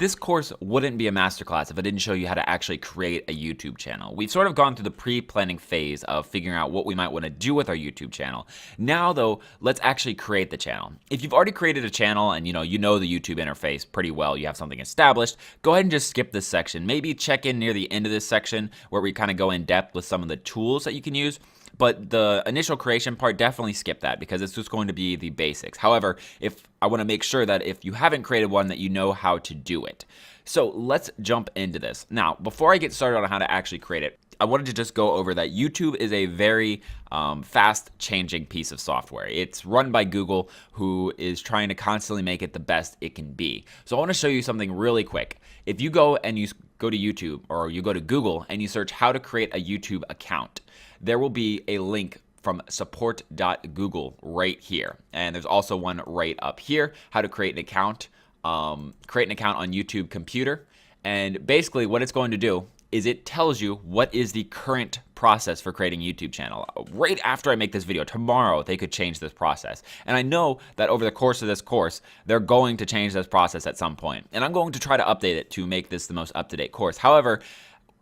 This course wouldn't be a masterclass if I didn't show you how to actually create a YouTube channel. We've sort of gone through the pre-planning phase of figuring out what we might want to do with our YouTube channel. Now though, let's actually create the channel. If you've already created a channel and you know the YouTube interface pretty well, you have something established, go ahead and just skip this section. Maybe check in near the end of this section where we kind of go in depth with some of the tools that you can use. But the initial creation part, definitely skip that because it's just going to be the basics. However, if I want to make sure that if you haven't created one, that you know how to do it. So let's jump into this. Now, before I get started on how to actually create it, I wanted to just go over that YouTube is a very fast changing piece of software. It's run by Google, who is trying to constantly make it the best it can be. So I want to show you something really quick. If you go and you go to YouTube or you go to Google and you search how to create a YouTube account, there will be a link from support.google right here. And there's also one right up here, how to create an account on YouTube computer. And basically what it's going to do is it tells you what is the current process for creating a YouTube channel. Right after I make this video, tomorrow, they could change this process. And I know that over the course of this course, they're going to change this process at some point. And I'm going to try to update it to make this the most up-to-date course. However,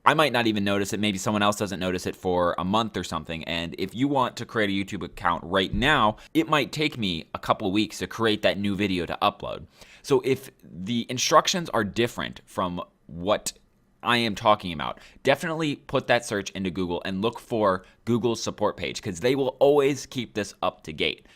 I might not even notice it. Maybe someone else doesn't notice it for a month or something. And if you want to create a YouTube account right now, it might take me a couple weeks to create that new video to upload. So if the instructions are different from what I am talking about, definitely put that search into Google and look for Google's support page because they will always keep this up to date.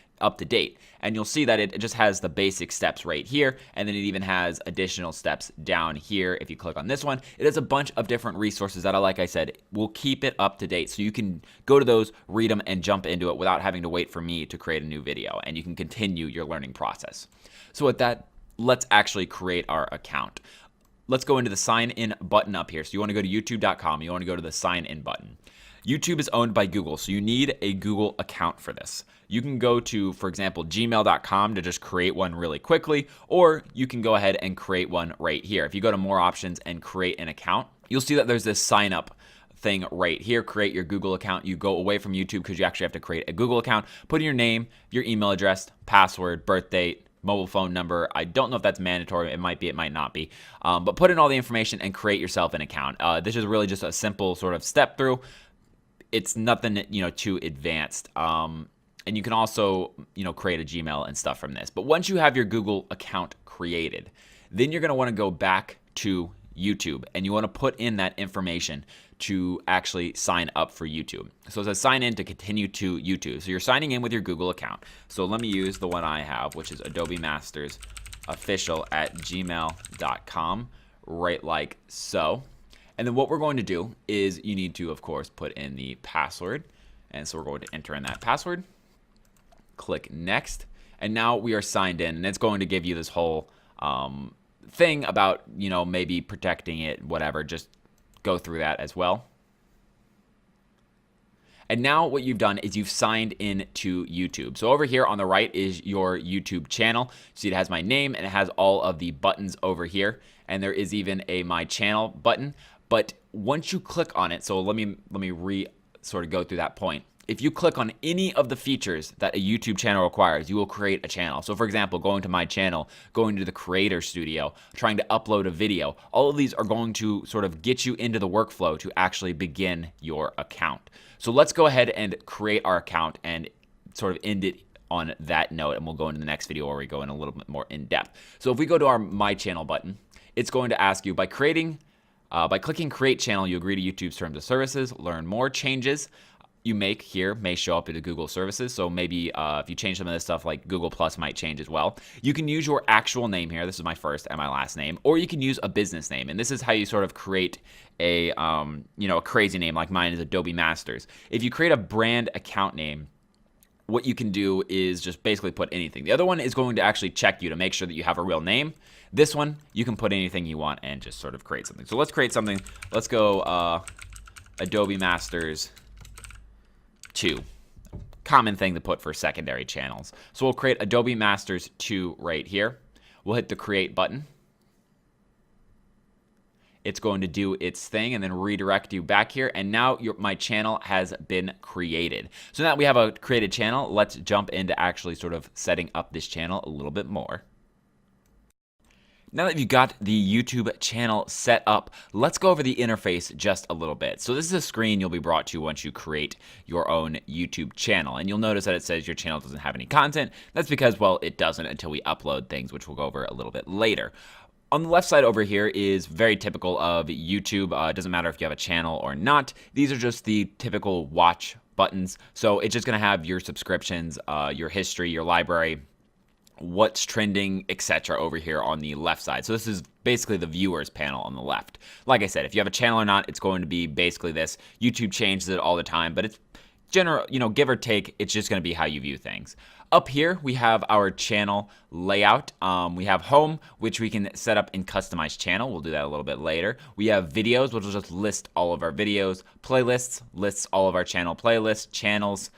And you'll see that it just has the basic steps right here, and then it even has additional steps down here. If you click on this one, it has a bunch of different resources that, like I said, will keep it up to date. So you can go to those, read them, and jump into it without having to wait for me to create a new video, and you can continue your learning process. So with that, let's actually create our account. Let's go into the sign in button up here. So you want to go to youtube.com. You want to go to the sign in button. YouTube is owned by Google, so you need a Google account for this. You can go to, for example, gmail.com to just create one really quickly, or you can go ahead and create one right here. If you go to more options and create an account, you'll see that there's this sign up thing right here, create your Google account. You go away from YouTube because you actually have to create a Google account, put in your name, your email address, password, birth date, mobile phone number. I don't know if that's mandatory. It might be, it might not be. But put in all the information and create yourself an account. This is really just a simple sort of step through. It's nothing, too advanced. And you can also, create a Gmail and stuff from this. But once you have your Google account created, then you're going to want to go back to YouTube and you want to put in that information to actually sign up for YouTube. So it says sign in to continue to YouTube. So you're signing in with your Google account. So let me use the one I have, which is Adobe Masters Official at gmail.com, right like so. And then what we're going to do is you need to, of course, put in the password. And so we're going to enter in that password. Click next. And now we are signed in. And it's going to give you this whole thing about, maybe protecting it, whatever. Just go through that as well. And now what you've done is you've signed in to YouTube. So over here on the right is your YouTube channel. See, it has my name and it has all of the buttons over here. And there is even a My Channel button. But once you click on it, so let me sort of go through that point. If you click on any of the features that a YouTube channel requires, you will create a channel. So for example, going to My Channel, going to the Creator Studio, trying to upload a video, all of these are going to sort of get you into the workflow to actually begin your account. So let's go ahead and create our account and sort of end it on that note, and we'll go into the next video where we go in a little bit more in depth. So if we go to our My Channel button, it's going to ask you by clicking Create Channel, you agree to YouTube's terms of services, learn more changes you make here may show up in the Google services. So maybe if you change some of this stuff, like Google Plus might change as well. You can use your actual name here. This is my first and my last name, or you can use a business name. And this is how you sort of create a crazy name like mine is Adobe Masters. If you create a brand account name, what you can do is just basically put anything. The other one is going to actually check you to make sure that you have a real name. This one, you can put anything you want and just sort of create something. So let's create something. Let's go Adobe Masters 2. Common thing to put for secondary channels. So we'll create Adobe Masters 2 right here. We'll hit the create button. It's going to do its thing and then redirect you back here. And now my channel has been created. So now that we have a created channel, let's jump into actually sort of setting up this channel a little bit more. Now that you've got the YouTube channel set up, let's go over the interface just a little bit. So this is a screen you'll be brought to once you create your own YouTube channel. And you'll notice that it says your channel doesn't have any content. That's because, well, it doesn't until we upload things, which we'll go over a little bit later. On the left side over here is very typical of YouTube. It doesn't matter if you have a channel or not. These are just the typical watch buttons. So it's just going to have your subscriptions, your history, your library, what's trending, etc. over here on the left side. So this is basically the viewers panel on the left. Like I said, if you have a channel or not, it's going to be basically this. YouTube changes it all the time, but it's general, give or take, it's just going to be how you view things. Up here, we have our channel layout. We have home, which we can set up in customized channel. We'll do that a little bit later. We have videos, which will just list all of our videos. Playlists lists all of our channel playlists. Channels,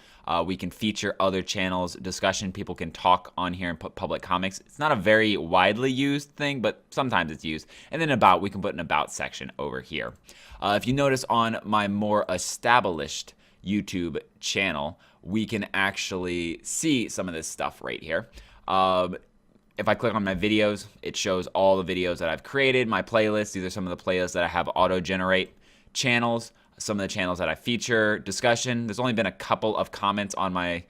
we can feature other channels. Discussion, people can talk on here and put public comments. It's not a very widely used thing, but sometimes it's used. And then about, we can put an about section over here. If you notice on my more established YouTube channel, we can actually see some of this stuff right here. If I click on my videos, it shows all the videos that I've created, my playlists. These are some of the playlists that I have auto-generate. Channels, some of the channels that I feature. Discussion, there's only been a couple of comments on my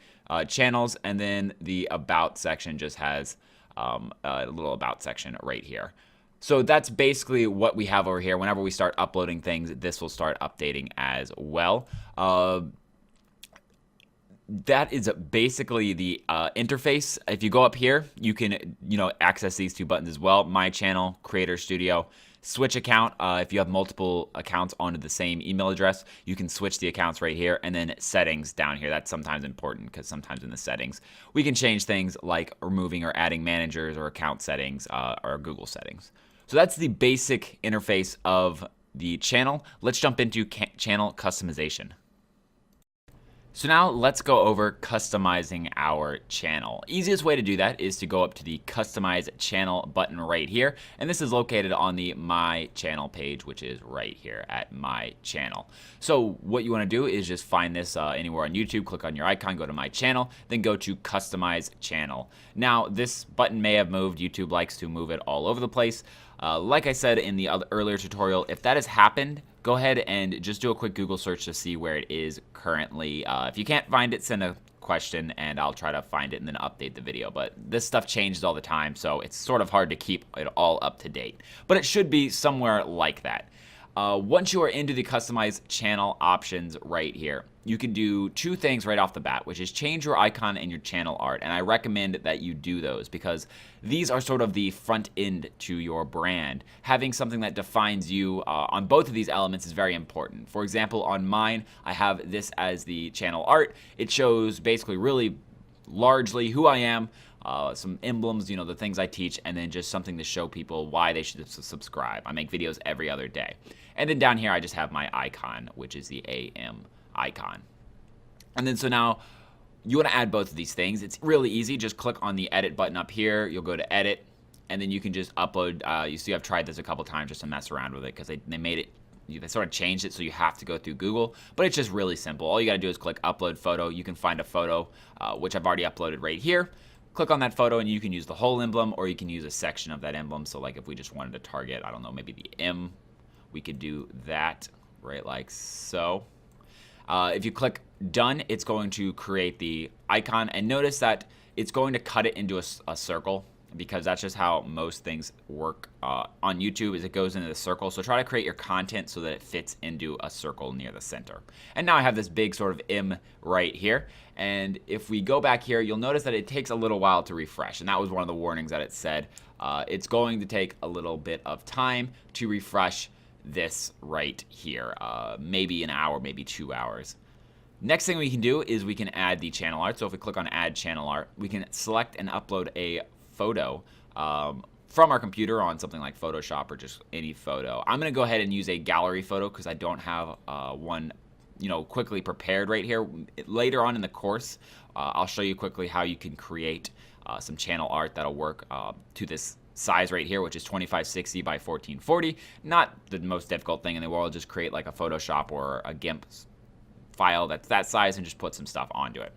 channels, and then the about section just has a little about section right here. So that's basically what we have over here. Whenever we start uploading things, this will start updating as well. That is basically the interface. If you go up here, you can access these two buttons as well. My channel, Creator Studio, switch account. If you have multiple accounts onto the same email address, you can switch the accounts right here, and then settings down here. That's sometimes important because sometimes in the settings we can change things like removing or adding managers or account settings or Google settings. So that's the basic interface of the channel. Let's jump into channel customization. So now let's go over customizing our channel. Easiest way to do that is to go up to the customize channel button right here. And this is located on the my channel page, which is right here at my channel. So what you want to do is just find this anywhere on YouTube, click on your icon, go to my channel, then go to customize channel. Now this button may have moved. YouTube likes to move it all over the place. Like I said in the earlier tutorial, if that has happened, go ahead and just do a quick Google search to see where it is currently. If you can't find it, send a question and I'll try to find it and then update the video. But this stuff changes all the time, so it's sort of hard to keep it all up to date. But it should be somewhere like that. Once you are into the customized channel options right here, you can do two things right off the bat, which is change your icon and your channel art. And I recommend that you do those because these are sort of the front end to your brand. Having something that defines you on both of these elements is very important. For example, on mine, I have this as the channel art. It shows basically really largely who I am, some emblems, the things I teach, and then just something to show people why they should subscribe. I make videos every other day. And then down here, I just have my icon, which is the AM icon. And then so now you want to add both of these things. It's really easy. Just click on the edit button up here. You'll go to edit, and then you can just upload. You see I've tried this a couple times just to mess around with it because they made it, they sort of changed it so you have to go through Google, but it's just really simple. All you got to do is click upload photo. You can find a photo, which I've already uploaded right here. Click on that photo and you can use the whole emblem or you can use a section of that emblem. So like if we just wanted to target, I don't know, maybe the M, we could do that right like so. If you click done, it's going to create the icon, and notice that it's going to cut it into a circle because that's just how most things work on YouTube is it goes into the circle. So try to create your content so that it fits into a circle near the center. And now I have this big sort of M right here. And if we go back here, you'll notice that it takes a little while to refresh. And that was one of the warnings that it said. It's going to take a little bit of time to refresh this right here. Maybe an hour, maybe 2 hours. Next thing we can do is we can add the channel art. So if we click on add channel art, we can select and upload a photo from our computer on something like Photoshop or just any photo. I'm going to go ahead and use a gallery photo because I don't have one quickly prepared right here. Later on in the course, I'll show you quickly how you can create some channel art that'll work to this size right here, which is 2560 by 1440. Not the most difficult thing in the world. Just create like a Photoshop or a GIMP file that's that size and just put some stuff onto it.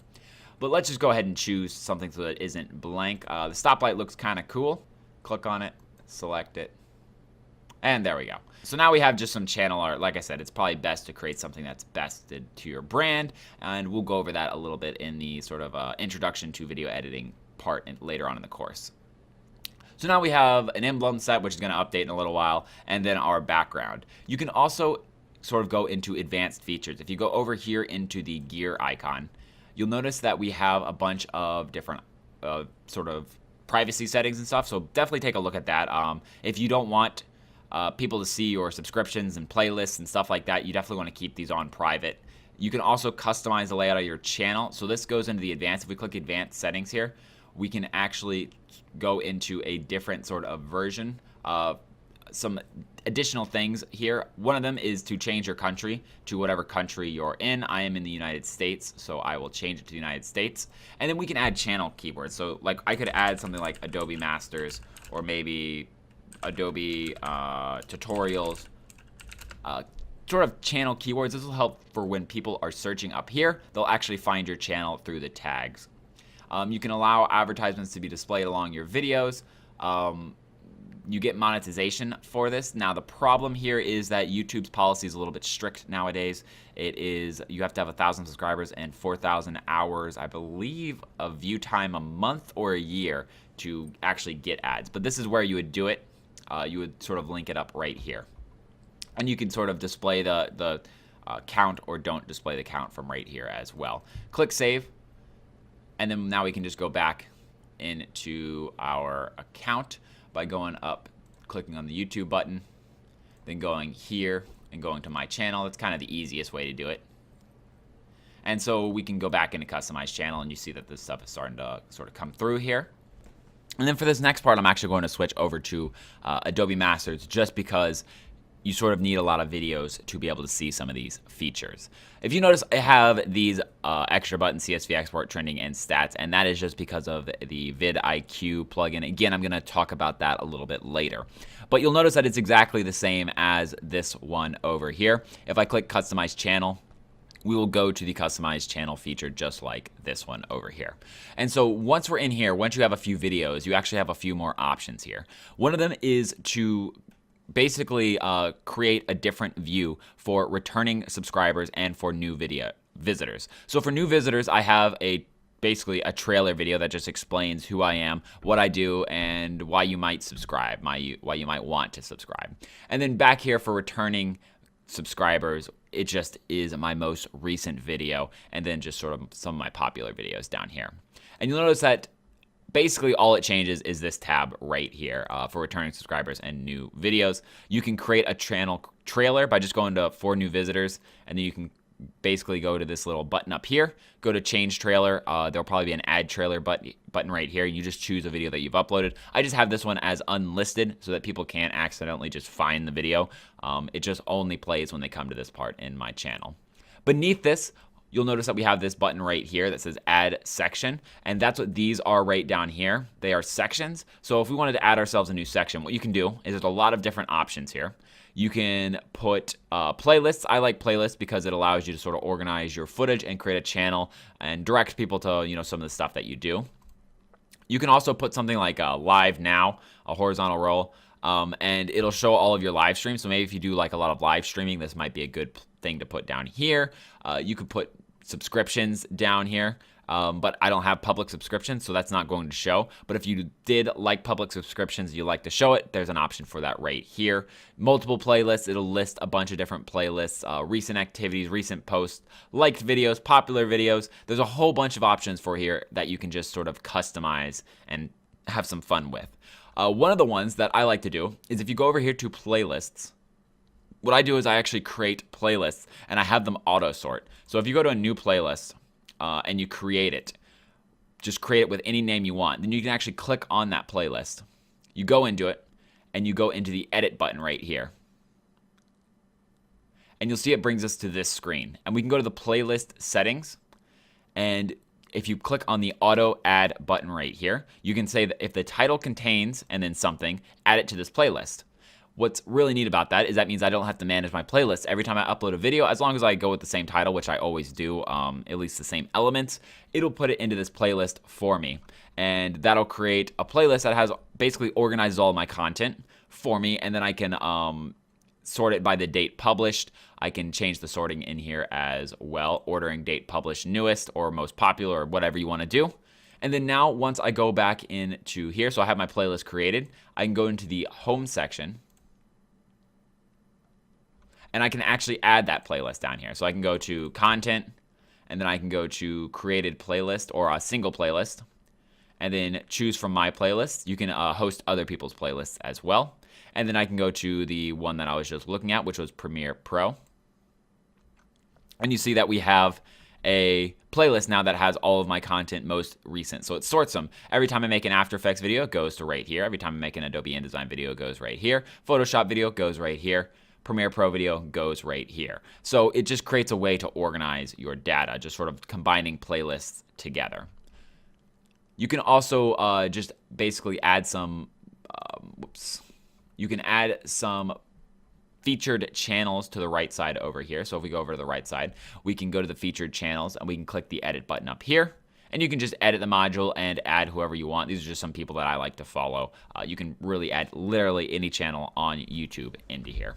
But let's just go ahead and choose something so that it isn't blank. The stoplight looks kind of cool. Click on it, select it, and there we go. So now we have just some channel art. Like I said, it's probably best to create something that's bested to your brand, and we'll go over that a little bit in the sort of introduction to video editing part later on in the course. So now we have an emblem set, which is going to update in a little while, and then our background. You can also sort of go into advanced features. If you go over here into the gear icon, you'll notice that we have a bunch of different sort of privacy settings and stuff. So definitely take a look at that. If you don't want people to see your subscriptions and playlists and stuff like that, you definitely want to keep these on private. You can also customize the layout of your channel. So this goes into the advanced. If we click advanced settings here, we can actually go into a different sort of version of some additional things here. One of them is to change your country to whatever country you're in. I am in the United States, so I will change it to the United States. And then we can add channel keywords. So like I could add something like Adobe Masters, or maybe Adobe tutorials, sort of channel keywords. This will help for when people are searching up here. They'll actually find your channel through the tags. You can allow advertisements to be displayed along your videos. You get monetization for this. Now the problem here is that YouTube's policy is a little bit strict nowadays. It is, you have to have 1,000 subscribers and 4,000 hours, I believe, of view time a month or a year to actually get ads. But this is where you would do it. You would sort of link it up right here. And you can sort of display the count or don't display the count from right here as well. Click save. And then now we can just go back into our account by going up, clicking on the YouTube button, then going here and going to my channel. That's kind of the easiest way to do it. And so we can go back into customize channel, and you see that this stuff is starting to sort of come through here. And then for this next part, I'm actually going to switch over to Adobe Masters, just because you sort of need a lot of videos to be able to see some of these features. If you notice, I have these extra buttons, CSV export, trending, and stats, and that is just because of the vidIQ plugin. Again, I'm going to talk about that a little bit later. But you'll notice that it's exactly the same as this one over here. If I click Customize Channel, we will go to the Customize Channel feature just like this one over here. And so once we're in here, once you have a few videos, you actually have a few more options here. One of them is to basically create a different view for returning subscribers and for new video visitors. So for new visitors, I have basically a trailer video that just explains who I am, what I do, and why you might subscribe, why you might want to subscribe. And then back here for returning subscribers, it just is my most recent video, and then just sort of some of my popular videos down here. And you'll notice that basically all it changes is this tab right here for returning subscribers and new videos. You can create a channel trailer by just going to for new visitors, and then you can basically go to this little button up here, go to change trailer. There'll probably be an add trailer button right here. You just choose a video that you've uploaded. I just have this one as unlisted so that people can't accidentally just find the video. It just only plays when they come to this part in my channel. Beneath this, you'll notice that we have this button right here that says add section, and that's what these are right down here. They are sections. So if we wanted to add ourselves a new section, what you can do is there's a lot of different options here. You can put playlists. I like playlists because it allows you to sort of organize your footage and create a channel and direct people to, you know, some of the stuff that you do. You can also put something like live now, a horizontal row, and it'll show all of your live streams. So maybe if you do like a lot of live streaming, this might be a good thing to put down here. You could put subscriptions down here, but I don't have public subscriptions, so that's not going to show. But if you did like public subscriptions, you like to show it, there's an option for that right here. Multiple playlists, it'll list a bunch of different playlists, recent activities, recent posts, liked videos, popular videos. There's a whole bunch of options for here that you can just sort of customize and have some fun with. One of the ones that I like to do is if you go over here to playlists, what I do is I actually create playlists and I have them auto sort. So if you go to a new playlist and you create it, just create it with any name you want. Then you can actually click on that playlist. You go into it and you go into the edit button right here. And you'll see it brings us to this screen. And we can go to the playlist settings, and if you click on the auto add button right here, you can say that if the title contains and then something, add it to this playlist. What's really neat about that is that means I don't have to manage my playlists every time I upload a video. As long as I go with the same title, which I always do, at least the same elements, it'll put it into this playlist for me. And that'll create a playlist that has basically organizes all my content for me. And then I can sort it by the date published. I can change the sorting in here as well, ordering date published newest or most popular or whatever you want to do. And then now once I go back into here, so I have my playlist created, I can go into the home section and I can actually add that playlist down here. So I can go to content and then I can go to created playlist or a single playlist and then choose from my playlist. You can host other people's playlists as well. And then I can go to the one that I was just looking at, which was Premiere Pro. And you see that we have a playlist now that has all of my content most recent. So it sorts them. Every time I make an After Effects video, it goes to right here. Every time I make an Adobe InDesign video, it goes right here. Photoshop video goes right here. Premiere Pro video goes right here. So it just creates a way to organize your data, just sort of combining playlists together. You can also just basically add some, you can add some featured channels to the right side over here. So if we go over to the right side, we can go to the featured channels and we can click the edit button up here. And you can just edit the module and add whoever you want. These are just some people that I like to follow. You can really add literally any channel on YouTube into here.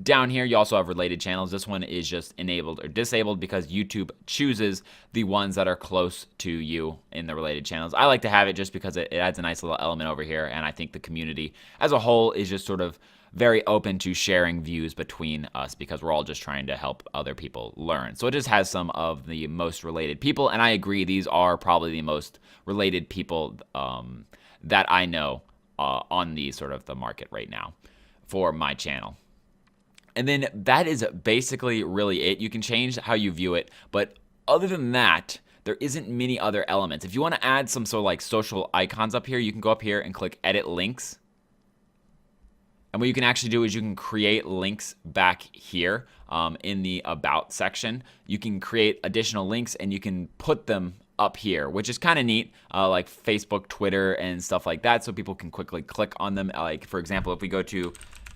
Down here, you also have related channels. This one is just enabled or disabled because YouTube chooses the ones that are close to you in the related channels. I like to have it just because it adds a nice little element over here, and I think the community as a whole is just sort of very open to sharing views between us because we're all just trying to help other people learn. So it just has some of the most related people, and I agree these are probably the most related people that I know on the sort of the market right now for my channel. And then that is basically really it. You can change how you view it, but other than that, there isn't many other elements. If you want to add some sort of like social icons up here, you can go up here and click edit links. And what you can actually do is you can create links back here in the about section. You can create additional links and you can put them up here, which is kind of neat, like Facebook, Twitter, and stuff like that, so people can quickly click on them. Like, for example, if we go to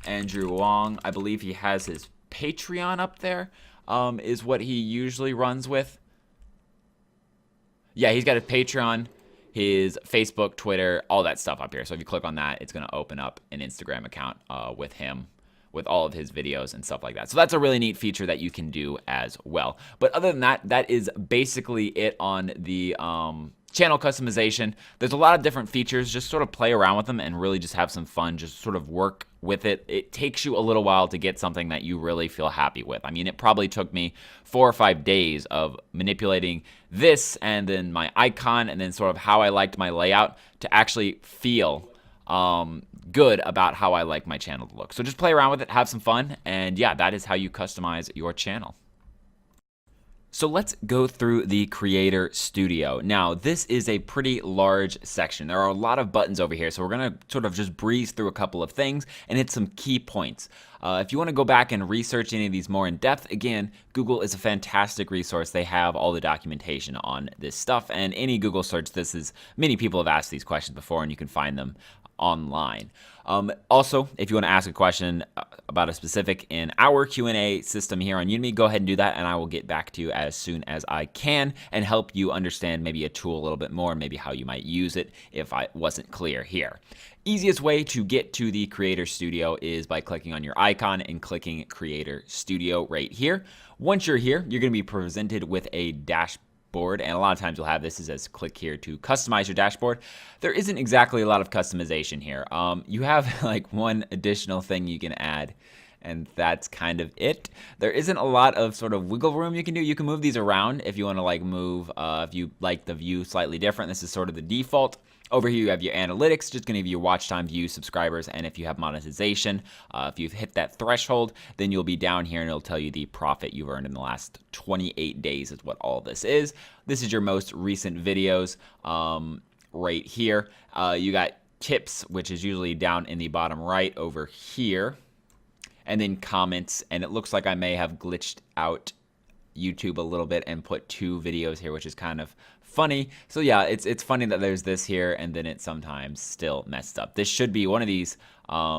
Andrew Wong, I believe he has his Patreon up there, is what he usually runs with. Yeah, he's got his Patreon, his Facebook, Twitter, all that stuff up here. So if you click on that, it's going to open up an Instagram account with him, with all of his videos and stuff like that. So that's a really neat feature that you can do as well. But other than that, that is basically it on the channel customization. There's a lot of different features. Just sort of play around with them and really just have some fun. Just sort of work with it. It takes you a little while to get something that you really feel happy with. I mean, it probably took me 4 or 5 days of manipulating this and then my icon and then sort of how I liked my layout to actually feel good about how I like my channel to look. So just play around with it, have some fun, and yeah, that is how you customize your channel. So let's go through the Creator Studio. Now, this is a pretty large section. There are a lot of buttons over here, so we're going to sort of just breeze through a couple of things and hit some key points. If you want to go back and research any of these more in depth, again, Google is a fantastic resource. They have all the documentation on this stuff, and any Google search, many people have asked these questions before, and you can find them online. Also, if you want to ask a question about a specific in our Q&A system here on Udemy, go ahead and do that, and I will get back to you as soon as I can and help you understand maybe a tool a little bit more, maybe how you might use it if I wasn't clear here. Easiest way to get to the Creator Studio is by clicking on your icon and clicking Creator Studio right here. Once you're here, you're going to be presented with a dashboard, and a lot of times you'll have this as click here to customize your dashboard. There isn't exactly a lot of customization here. You have like one additional thing you can add, and that's kind of it. There isn't a lot of sort of wiggle room you can do. You can move these around if you want to like move, if you like the view slightly different. This is sort of the default. Over here you have your analytics, just going to give you your watch time, views, subscribers, and if you have monetization. If you've hit that threshold, then you'll be down here and it'll tell you the profit you've earned in the last 28 days is what all this is. This is your most recent videos right here. You got tips, which is usually down in the bottom right over here, and then comments, and it looks like I may have glitched out YouTube a little bit and put 2 videos here, which is kind of funny. So yeah, it's funny that there's this here and then it sometimes still messed up. This should be one of these.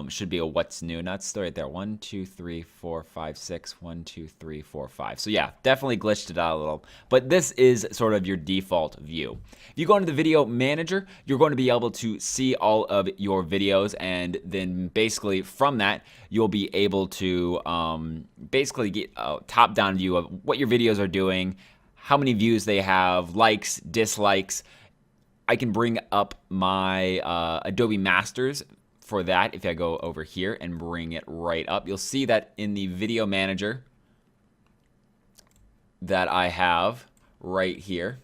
Should be a what's new. Not still right there. 1, 2, 3, 4, 5, 6. 1, 2, 3, 4, 5. So yeah, definitely glitched it out a little. But this is sort of your default view. If you go into the video manager, you're going to be able to see all of your videos, and then basically from that, you'll be able to basically get a top-down view of what your videos are doing, how many views they have, likes, dislikes. I can bring up my Adobe Masters for that. If I go over here and bring it right up, you'll see that in the video manager that I have right here,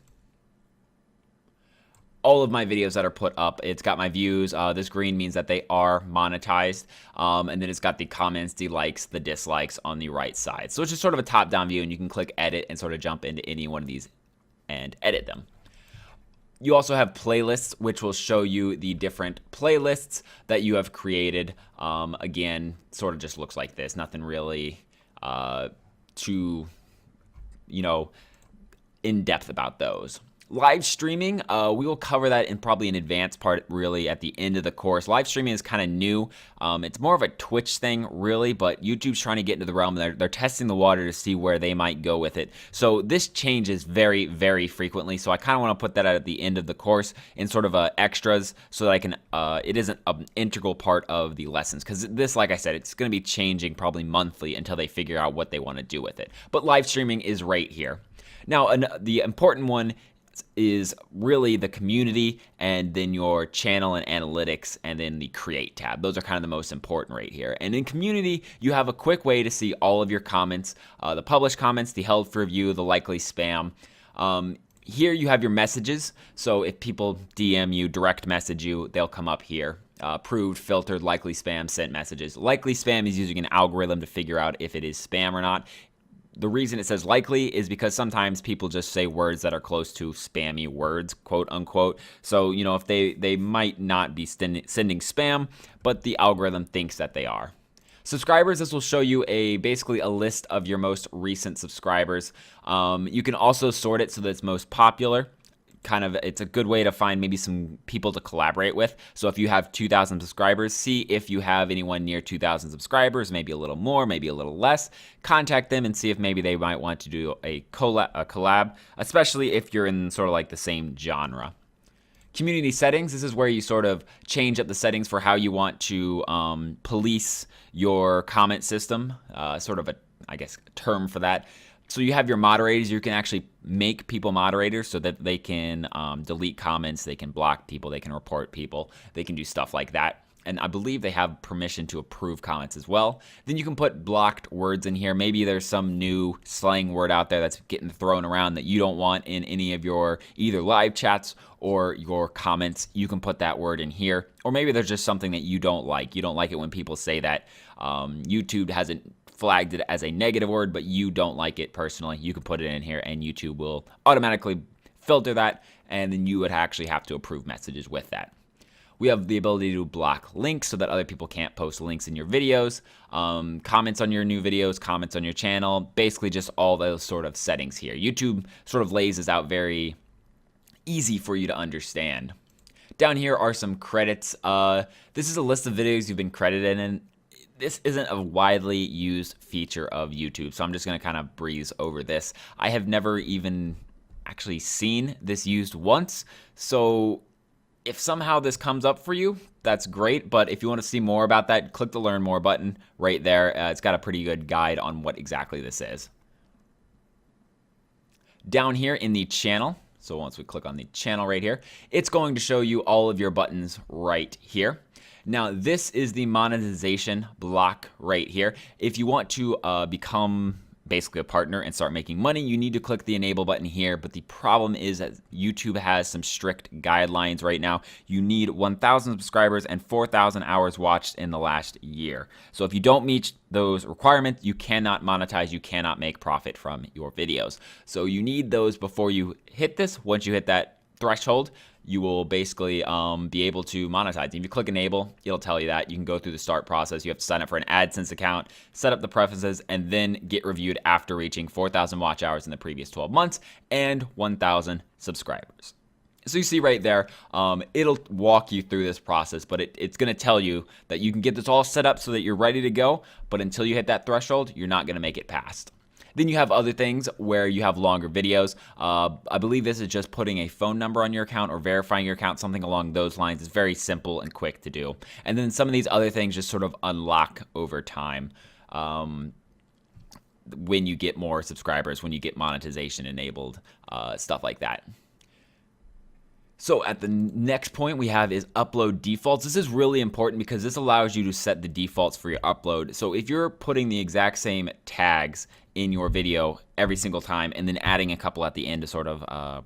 all of my videos that are put up, it's got my views. This green means that they are monetized. And then it's got the comments, the likes, the dislikes on the right side. So it's just sort of a top-down view, and you can click edit and sort of jump into any one of these and edit them. You also have playlists, which will show you the different playlists that you have created. Again, sort of just looks like this. Nothing really too, in depth about those. Live streaming, we will cover that in probably an advanced part really at the end of the course. Live streaming is kind of new. It's more of a Twitch thing really, but YouTube's trying to get into the realm. They're testing the water to see where they might go with it. So this changes very, very frequently. So I kind of want to put that at the end of the course in sort of extras so that I can, it isn't an integral part of the lessons. Because this, like I said, it's going to be changing probably monthly until they figure out what they want to do with it. But live streaming is right here. Now, the important one is really the community, and then your channel and analytics, and then the create tab. Those are kind of the most important right here. And in community, you have a quick way to see all of your comments, the published comments, the held for review, the likely spam. Here you have your messages. So if people DM you, direct message you, they'll come up here. Approved, filtered, likely spam, sent messages. Likely spam is using an algorithm to figure out if it is spam or not. The reason it says likely is because sometimes people just say words that are close to spammy words, quote unquote. So, if they might not be sending spam, but the algorithm thinks that they are. Subscribers, this will show you basically a list of your most recent subscribers. You can also sort it so that it's most popular. It's a good way to find maybe some people to collaborate with. So if you have 2,000 subscribers, see if you have anyone near 2,000 subscribers, maybe a little more, maybe a little less. Contact them and see if maybe they might want to do a collab, especially if you're in sort of like the same genre. Community settings, this is where you sort of change up the settings for how you want to police your comment system, sort of a term for that. So you have your moderators. You can actually make people moderators so that they can delete comments, they can block people, they can report people, they can do stuff like that. And I believe they have permission to approve comments as well. Then you can put blocked words in here. Maybe there's some new slang word out there that's getting thrown around that you don't want in any of your either live chats or your comments. You can put that word in here. Or maybe there's just something that you don't like. You don't like it when people say that YouTube hasn't flagged it as a negative word, but you don't like it personally. You can put it in here and YouTube will automatically filter that, and then you would actually have to approve messages with that. We have the ability to block links so that other people can't post links in your videos, comments on your new videos, comments on your channel, basically just all those sort of settings here. YouTube sort of lays this out very easy for you to understand. Down here are some credits. This is a list of videos you've been credited in. This isn't a widely used feature of YouTube, so I'm just going to kind of breeze over this. I have never even actually seen this used once, so if somehow this comes up for you, that's great, but if you want to see more about that, click the Learn More button right there. It's got a pretty good guide on what exactly this is. Down here in the channel, so once we click on the channel right here, it's going to show you all of your buttons right here. Now, this is the monetization block right here. If you want to become basically a partner and start making money, you need to click the enable button here. But the problem is that YouTube has some strict guidelines right now. You need 1,000 subscribers and 4,000 hours watched in the last year. So if you don't meet those requirements, you cannot monetize, you cannot make profit from your videos. So you need those before you hit this. Once you hit that, threshold, you will basically be able to monetize. If you click enable, it'll tell you that. You can go through the start process. You have to sign up for an AdSense account, set up the preferences, and then get reviewed after reaching 4,000 watch hours in the previous 12 months and 1,000 subscribers. So you see right there, it'll walk you through this process, but it's going to tell you that you can get this all set up so that you're ready to go, but until you hit that threshold, you're not going to make it past. Then you have other things where you have longer videos. I believe this is just putting a phone number on your account or verifying your account, something along those lines. It's very simple and quick to do. And then some of these other things just sort of unlock over time when you get more subscribers, when you get monetization enabled, stuff like that. So at the next point we have is upload defaults. This is really important because this allows you to set the defaults for your upload. So if you're putting the exact same tags in your video every single time and then adding a couple at the end to sort of,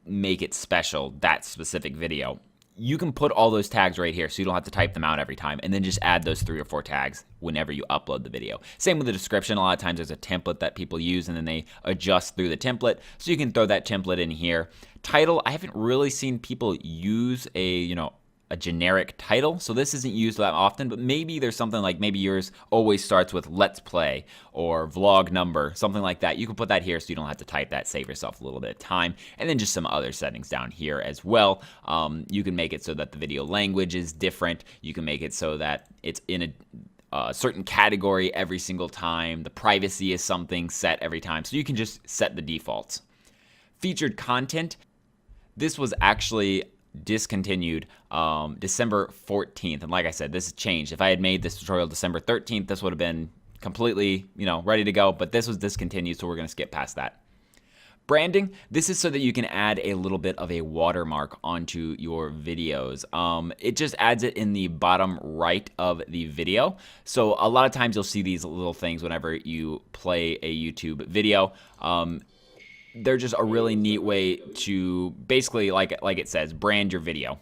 make it special, that specific video, you can put all those tags right here so you don't have to type them out every time, and then just add those 3 or 4 tags whenever you upload the video. Same with the description. A lot of times there's a template that people use and then they adjust through the template, so you can throw that template in here. Title, I haven't really seen people use a generic title, so this isn't used that often, but maybe there's something like maybe yours always starts with let's play or vlog number, something like that. You can put that here so you don't have to type that, save yourself a little bit of time. And then just some other settings down here as well. You can make it so that the video language is different. You can make it so that it's in a certain category every single time. The privacy is something set every time, so you can just set the defaults. Featured content, this was actually discontinued December 14th, and like I said, this has changed. If I had made this tutorial December 13th, this would have been completely ready to go, but this was discontinued, so we're going to skip past that. Branding, this is so that you can add a little bit of a watermark onto your videos. It just adds it in the bottom right of the video. So a lot of times you'll see these little things whenever you play a YouTube video. They're just a really neat way to basically, like it says, brand your video.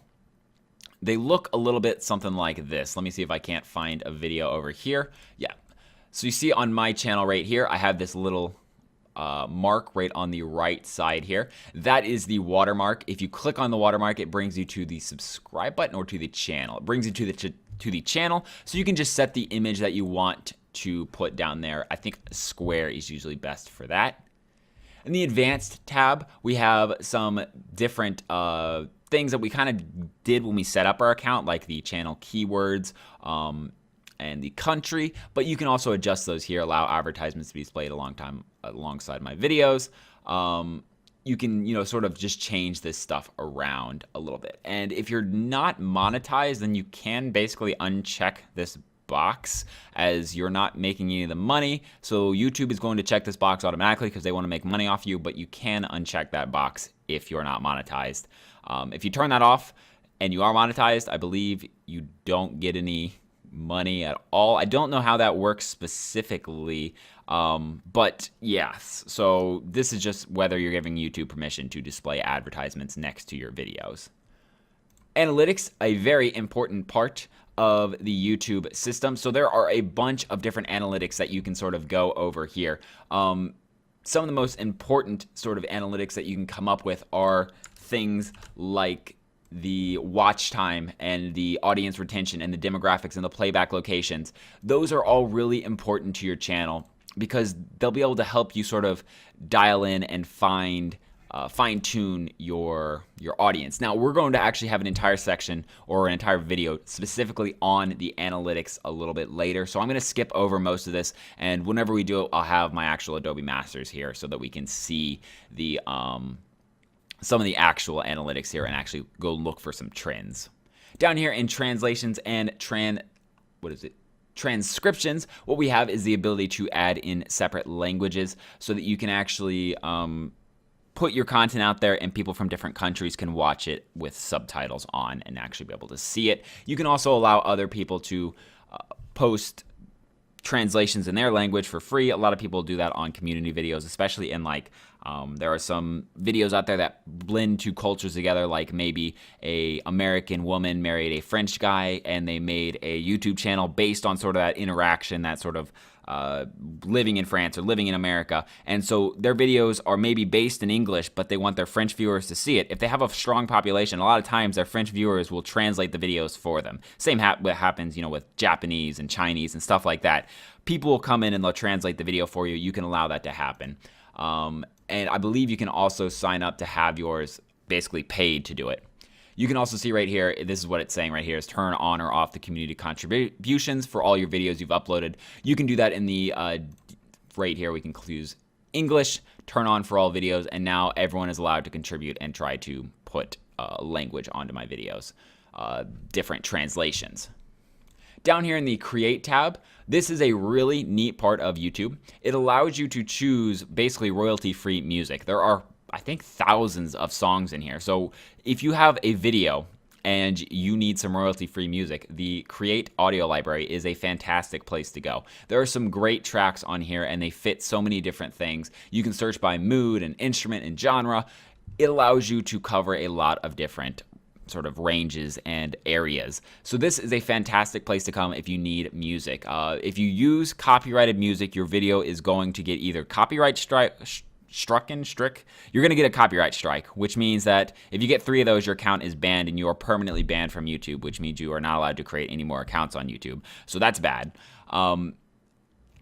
They look a little bit something like this. Let me see if I can't find a video over here. Yeah. So you see on my channel right here, I have this little mark right on the right side here. That is the watermark. If you click on the watermark, it brings you to the subscribe button or to the channel. It brings you to the channel, so you can just set the image that you want to put down there. I think a square is usually best for that. In the advanced tab, we have some different things that we kind of did when we set up our account, like the channel keywords and the country, but you can also adjust those here, allow advertisements to be displayed alongside my videos. You can, sort of just change this stuff around a little bit. And if you're not monetized, then you can basically uncheck this box, as you're not making any of the money. So YouTube is going to check this box automatically because they want to make money off you, but you can uncheck that box if you're not monetized. If you turn that off and you are monetized, I believe you don't get any money at all. I don't know how that works specifically, but yes. So this is just whether you're giving YouTube permission to display advertisements next to your videos. Analytics, a very important part of the YouTube system. So there are a bunch of different analytics that you can sort of go over here. Some of the most important sort of analytics that you can come up with are things like the watch time and the audience retention and the demographics and the playback locations. Those are all really important to your channel because they'll be able to help you sort of dial in and fine-tune your audience. Now, we're going to actually have an entire section or an entire video specifically on the analytics a little bit later. So I'm going to skip over most of this, and whenever we do it, I'll have my actual Adobe Masters here so that we can see the some of the actual analytics here and actually go look for some trends. Down here in translations and transcriptions, what we have is the ability to add in separate languages so that you can actually put your content out there and people from different countries can watch it with subtitles on and actually be able to see it. You can also allow other people to post translations in their language for free. A lot of people do that on community videos, especially in like There are some videos out there that blend two cultures together, like maybe a American woman married a French guy and they made a YouTube channel based on sort of that interaction, that sort of living in France or living in America. And so their videos are maybe based in English, but they want their French viewers to see it. If they have a strong population, a lot of times their French viewers will translate the videos for them. Same what happens, with Japanese and Chinese and stuff like that. People will come in and they'll translate the video for you. You can allow that to happen. And I believe you can also sign up to have yours basically paid to do it. You can also see right here, this is what it's saying right here, is turn on or off the community contributions for all your videos you've uploaded. You can do that in the, right here, we can choose English, turn on for all videos, and now everyone is allowed to contribute and try to put language onto my videos, different translations. Down here in the Create tab, this is a really neat part of YouTube. It allows you to choose basically royalty-free music. There are, I think, thousands of songs in here. So if you have a video and you need some royalty-free music, the Create audio library is a fantastic place to go. There are some great tracks on here and they fit so many different things. You can search by mood and instrument and genre. It allows you to cover a lot of different sort of ranges and areas. So this is a fantastic place to come if you need music. If you use copyrighted music, your video is going to get either copyright strike, you're going to get a copyright strike, which means that if you get 3 of those, your account is banned and you are permanently banned from YouTube, which means you are not allowed to create any more accounts on YouTube. So that's bad. And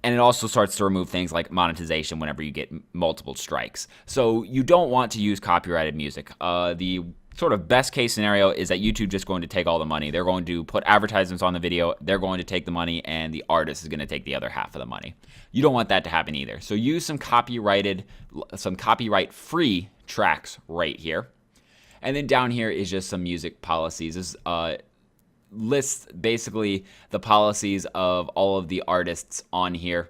it also starts to remove things like monetization whenever you get multiple strikes. So you don't want to use copyrighted music. The sort of best case scenario is that YouTube just going to take all the money. They're going to put advertisements on the video, they're going to take the money, and the artist is going to take the other half of the money. You don't want that to happen either. So use some copyright-free tracks right here. And then down here is just some music policies. This lists basically the policies of all of the artists on here.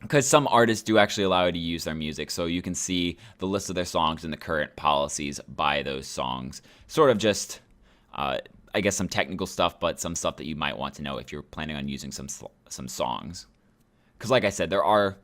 Because some artists do actually allow you to use their music, so you can see the list of their songs and the current policies by those songs. Sort of just, I guess, some technical stuff, but some stuff that you might want to know if you're planning on using some songs. Because like I said, there are,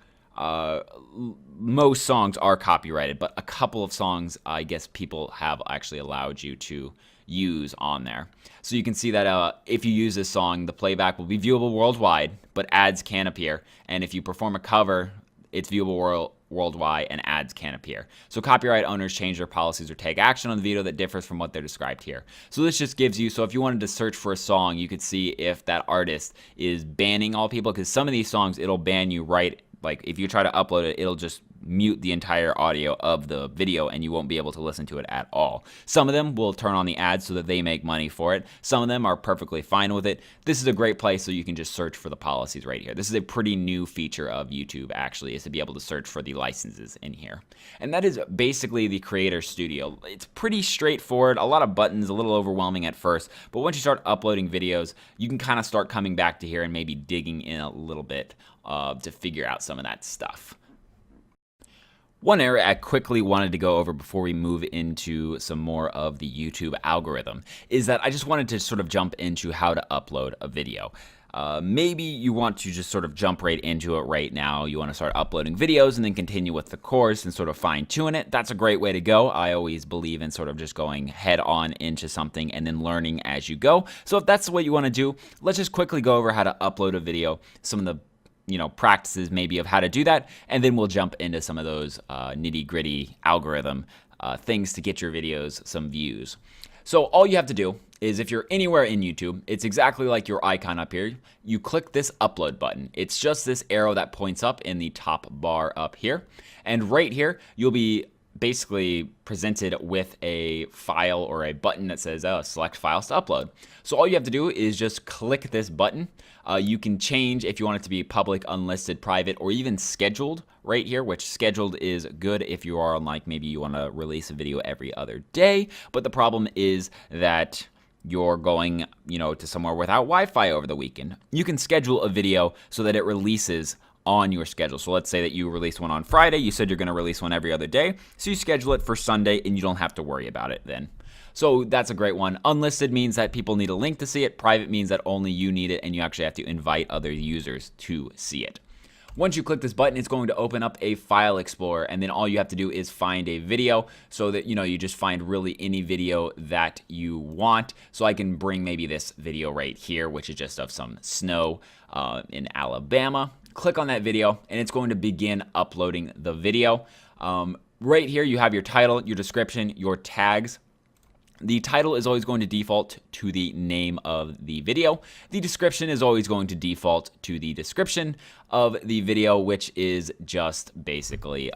most songs are copyrighted, but a couple of songs, I guess, people have actually allowed you to use on there. So you can see that if you use this song, the playback will be viewable worldwide, but ads can appear. And if you perform a cover, it's viewable worldwide and ads can appear. So copyright owners change their policies or take action on the video that differs from what they're described here. So this just gives you, so if you wanted to search for a song, you could see if that artist is banning all people, because some of these songs, it'll ban you right. Like if you try to upload it, it'll just mute the entire audio of the video and you won't be able to listen to it at all. Some of them will turn on the ads so that they make money for it. Some of them are perfectly fine with it. This is a great place so you can just search for the policies right here. This is a pretty new feature of YouTube actually, is to be able to search for the licenses in here. And that is basically the Creator Studio. It's pretty straightforward, a lot of buttons, a little overwhelming at first, but once you start uploading videos, you can kind of start coming back to here and maybe digging in a little bit to figure out some of that stuff. One area I quickly wanted to go over before we move into some more of the YouTube algorithm is that I just wanted to sort of jump into how to upload a video. Maybe you want to just sort of jump right into it right now. You want to start uploading videos and then continue with the course and sort of fine tune it. That's a great way to go. I always believe in sort of just going head on into something and then learning as you go. So if that's what you want to do, let's just quickly go over how to upload a video, some of the practices maybe of how to do that, and then we'll jump into some of those nitty-gritty algorithm things to get your videos some views. So all you have to do is, if you're anywhere in YouTube, it's exactly like your icon up here. You click this upload button. It's just this arrow that points up in the top bar up here, and right here you'll be basically presented with a file or a button that says select files to upload. So all you have to do is just click this button. You can change if you want it to be public, unlisted, private, or even scheduled right here, which scheduled is good if you are on, like, maybe you want to release a video every other day. But the problem is that you're going, to somewhere without Wi-Fi over the weekend. You can schedule a video so that it releases on your schedule. So let's say that you release one on Friday. You said you're going to release one every other day. So you schedule it for Sunday and you don't have to worry about it then. So that's a great one. Unlisted means that people need a link to see it. Private means that only you need it and you actually have to invite other users to see it. Once you click this button, it's going to open up a file explorer, and then all you have to do is find a video, so that you just find really any video that you want. So I can bring maybe this video right here, which is just of some snow in Alabama. Click on that video, and it's going to begin uploading the video. Right here you have your title, your description, your tags. The title is always going to default to the name of the video. The description is always going to default to the description of the video, which is just basically,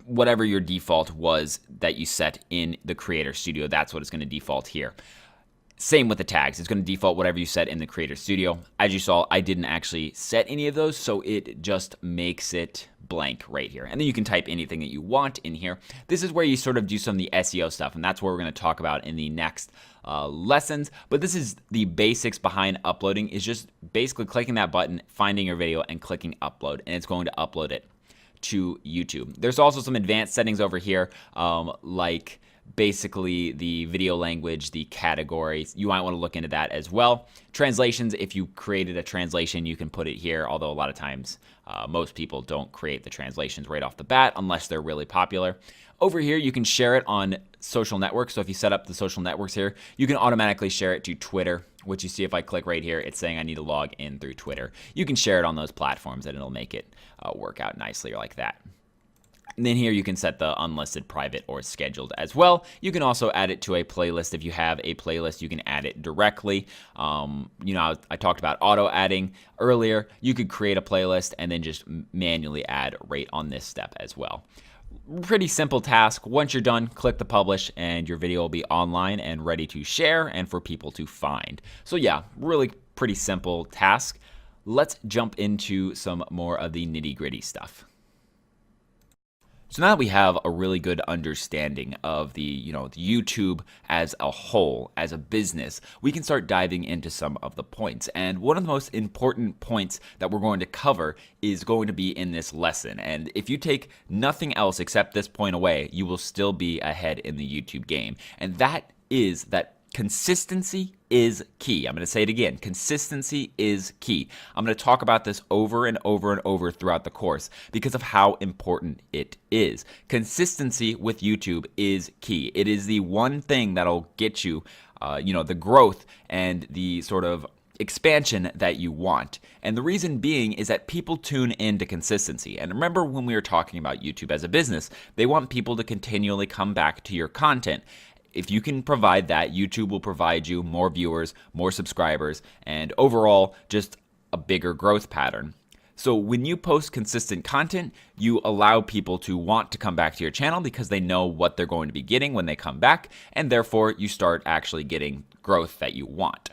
whatever your default was that you set in the Creator Studio. That's what it's going to default here. Same with the tags. It's going to default whatever you set in the Creator Studio. As you saw, I didn't actually set any of those, so it just makes it blank right here. And then you can type anything that you want in here. This is where you sort of do some of the SEO stuff, and that's what we're going to talk about in the next lessons. But this is the basics behind uploading, is just basically clicking that button, finding your video, and clicking upload, and it's going to upload it to YouTube. There's also some advanced settings over here, like basically the video language, the categories. You might want to look into that as well. Translations, if you created a translation, you can put it here, although a lot of times most people don't create the translations right off the bat unless they're really popular. Over here, you can share it on social networks. So if you set up the social networks here, you can automatically share it to Twitter, which you see if I click right here, it's saying I need to log in through Twitter. You can share it on those platforms and it'll make it work out nicely like that. And then here you can set the unlisted, private, or scheduled as well. You can also add it to a playlist. If you have a playlist, you can add it directly. I talked about auto adding earlier. You could create a playlist and then just manually add right on this step as well. Pretty simple task. Once you're done, click the publish and your video will be online and ready to share and for people to find. So yeah, really pretty simple task. Let's jump into some more of the nitty-gritty stuff. So now that we have a really good understanding of the YouTube as a whole, as a business, we can start diving into some of the points. And one of the most important points that we're going to cover is going to be in this lesson. And if you take nothing else except this point away, you will still be ahead in the YouTube game. And that is that consistency is key. I'm going to say it again. Consistency is key. I'm going to talk about this over and over and over throughout the course because of how important it is. Consistency with YouTube is key. It is the one thing that'll get you, the growth and the sort of expansion that you want. And the reason being is that people tune into consistency. And remember when we were talking about YouTube as a business, they want people to continually come back to your content. If you can provide that, YouTube will provide you more viewers, more subscribers, and overall just a bigger growth pattern. So when you post consistent content, you allow people to want to come back to your channel because they know what they're going to be getting when they come back, and therefore you start actually getting growth that you want.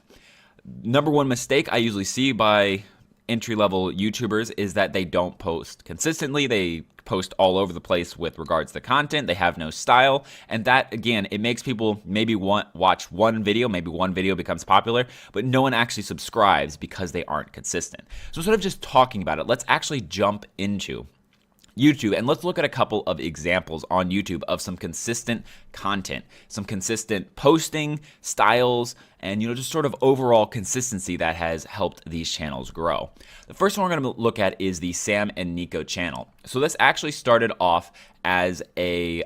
Number one mistake I usually see by entry-level YouTubers is that they don't post consistently. They post all over the place with regards to content. They have no style, and that again, it makes people maybe watch one video, maybe one video becomes popular, but no one actually subscribes because they aren't consistent. So instead of just talking about it, let's actually jump into YouTube and let's look at a couple of examples on YouTube of some consistent content, some consistent posting styles, and just sort of overall consistency that has helped these channels grow. The first one we're going to look at is the Sam and Nico channel. So this actually started off as a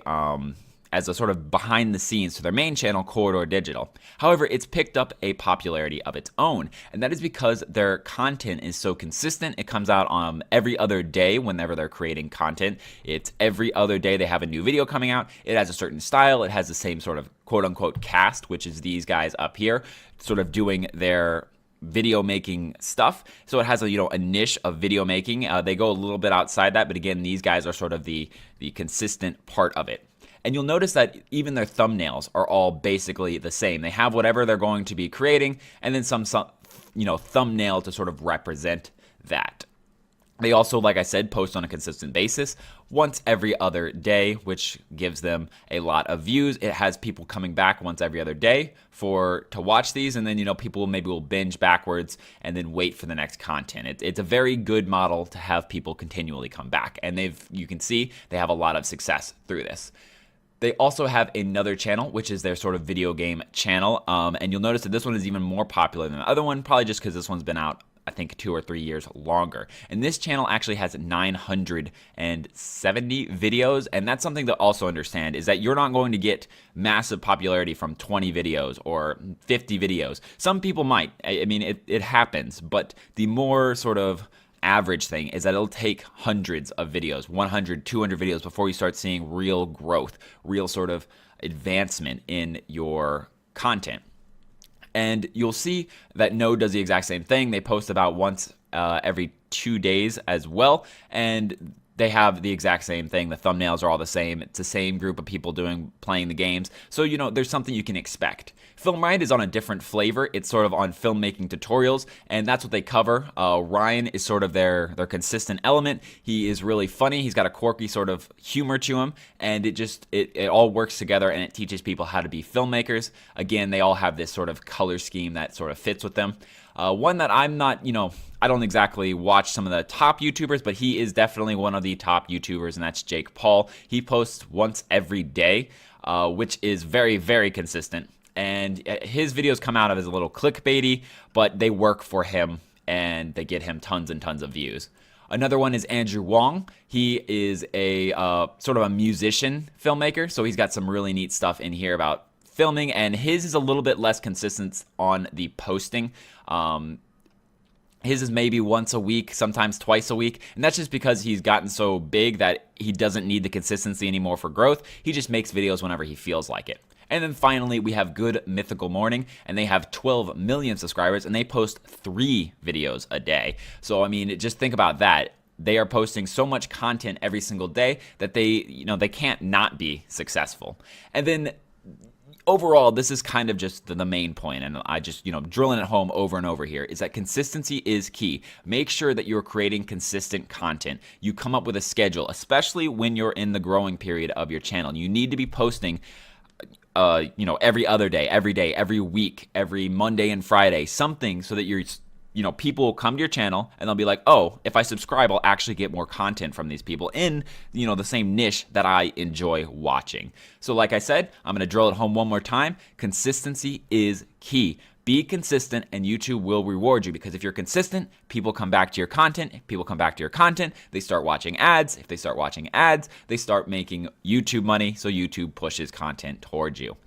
sort of behind the scenes to their main channel, Corridor Digital. However, it's picked up a popularity of its own, and that is because their content is so consistent. It comes out on every other day whenever they're creating content. It's every other day they have a new video coming out. It has a certain style. It has the same sort of quote-unquote cast, which is these guys up here, sort of doing their video making stuff. So it has a niche of video making. They go a little bit outside that, but again, these guys are sort of the consistent part of it. And you'll notice that even their thumbnails are all basically the same. They have whatever they're going to be creating, and then some thumbnail to sort of represent that. They also, like I said, post on a consistent basis once every other day, which gives them a lot of views. It has people coming back once every other day to watch these, and then people maybe will binge backwards and then wait for the next content. It's a very good model to have people continually come back, and you can see they have a lot of success through this. They also have another channel, which is their sort of video game channel, and you'll notice that this one is even more popular than the other one, probably just because this one's been out I think 2 or 3 years longer. And this channel actually has 970 videos. And that's something to also understand, is that you're not going to get massive popularity from 20 videos or 50 videos. Some people might. I mean, it happens. But the more sort of average thing is that it'll take hundreds of videos, 100, 200 videos before you start seeing real growth, real sort of advancement in your content. And you'll see that Node does the exact same thing. They post about once every 2 days as well. And they have the exact same thing. The thumbnails are all the same. It's the same group of people playing the games. So, you know, there's something you can expect. FilmRiot is on a different flavor. It's sort of on filmmaking tutorials, and that's what they cover. Ryan is sort of their consistent element. He is really funny. He's got a quirky sort of humor to him, and it all works together, and it teaches people how to be filmmakers. Again, they all have this sort of color scheme that sort of fits with them. One that I'm not, I don't exactly watch some of the top YouTubers, but he is definitely one of the top YouTubers, and that's Jake Paul. He posts once every day, which is very, very consistent. And his videos come out as a little clickbaity, but they work for him, and they get him tons and tons of views. Another one is Andrew Wong. He is a sort of a musician filmmaker, so he's got some really neat stuff in here about filming, and his is a little bit less consistent on the posting. His is maybe once a week, sometimes twice a week, and that's just because he's gotten so big that he doesn't need the consistency anymore for growth. He just makes videos whenever he feels like it. And then finally, we have Good Mythical Morning, and they have 12 million subscribers, and they post 3 videos a day. So, I mean, just think about that. They are posting so much content every single day that they can't not be successful. And then overall, this is kind of just the main point, and I just, drilling it home over and over here, is that consistency is key. Make sure that you're creating consistent content. You come up with a schedule, especially when you're in the growing period of your channel. You need to be posting every other day, every week, every Monday and Friday, something so that people will come to your channel and they'll be like, oh, if I subscribe, I'll actually get more content from these people in, the same niche that I enjoy watching. So like I said, I'm going to drill it home one more time. Consistency is key. Be consistent and YouTube will reward you, because if you're consistent, people come back to your content. If people come back to your content, they start watching ads. If they start watching ads, they start making YouTube money, so YouTube pushes content towards you.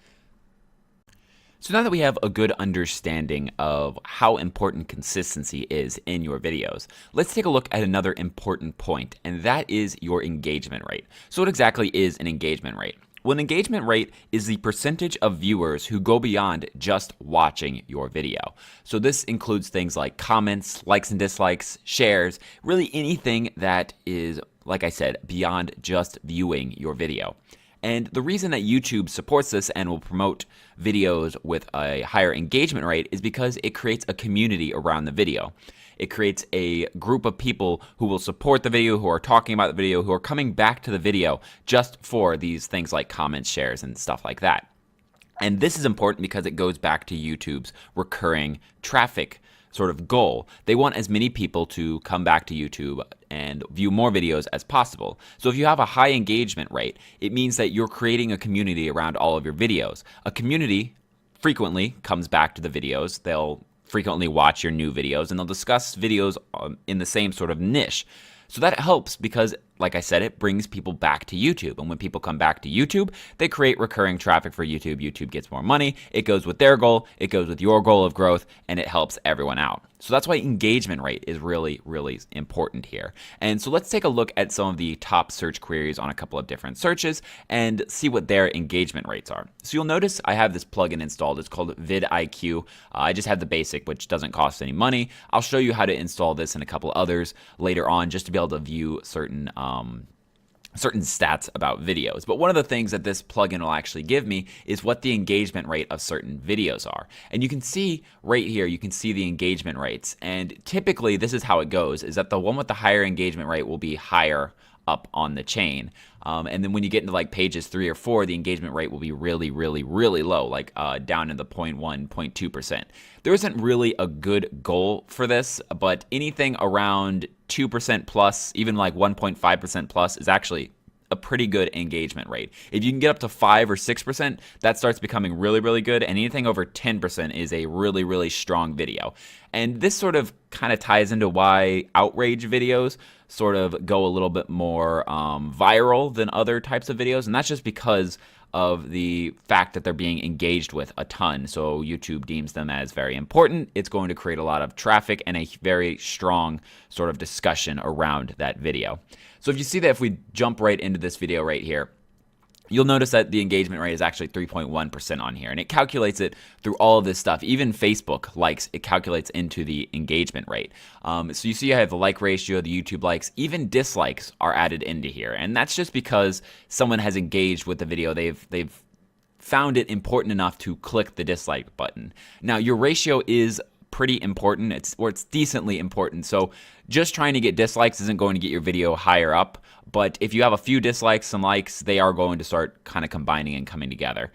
So now that we have a good understanding of how important consistency is in your videos, let's take a look at another important point, and that is your engagement rate. So what exactly is an engagement rate? Well, an engagement rate is the percentage of viewers who go beyond just watching your video. So this includes things like comments, likes and dislikes, shares, really anything that is, like I said, beyond just viewing your video. And the reason that YouTube supports this and will promote videos with a higher engagement rate is because it creates a community around the video. It creates a group of people who will support the video, who are talking about the video, who are coming back to the video just for these things like comments, shares, and stuff like that. And this is important because it goes back to YouTube's recurring traffic sort of goal. They want as many people to come back to YouTube and view more videos as possible. So if you have a high engagement rate, it means that you're creating a community around all of your videos. A community frequently comes back to the videos. They'll frequently watch your new videos, and they'll discuss videos in the same sort of niche. So that helps because, like I said, it brings people back to YouTube. And when people come back to YouTube, they create recurring traffic for YouTube. YouTube gets more money. It goes with their goal. It goes with your goal of growth, and it helps everyone out. So that's why engagement rate is really, really important here. And so let's take a look at some of the top search queries on a couple of different searches and see what their engagement rates are. So you'll notice I have this plugin installed. It's called vidIQ. I just have the basic, which doesn't cost any money. I'll show you how to install this and a couple others later on just to be able to view certain stats about videos. But one of the things that this plugin will actually give me is what the engagement rate of certain videos are. And you can see right here, you can see the engagement rates. And typically this is how it goes, is that the one with the higher engagement rate will be higher up on the chain. And then when you get into like pages 3 or 4, the engagement rate will be really, really, really low, like down in the 0.1, 0.2%. There isn't really a good goal for this, but anything around 2% plus, even like 1.5% plus is actually a pretty good engagement rate. If you can get up to 5 or 6%, that starts becoming really, really good. And anything over 10% is a really, really strong video. And this sort of kind of ties into why outrage videos sort of go a little bit more viral than other types of videos. And that's just because of the fact that they're being engaged with a ton. So YouTube deems them as very important. It's going to create a lot of traffic and a very strong sort of discussion around that video. So if you see that, if we jump right into this video right here, you'll notice that the engagement rate is actually 3.1% on here, and it calculates it through all of this stuff. Even Facebook likes, it calculates into the engagement rate. So you see I have the like ratio, the YouTube likes, even dislikes are added into here. And that's just because someone has engaged with the video. They've found it important enough to click the dislike button. Now, your ratio is pretty important. It's decently important. So just trying to get dislikes isn't going to get your video higher up. But if you have a few dislikes, some likes, they are going to start kind of combining and coming together.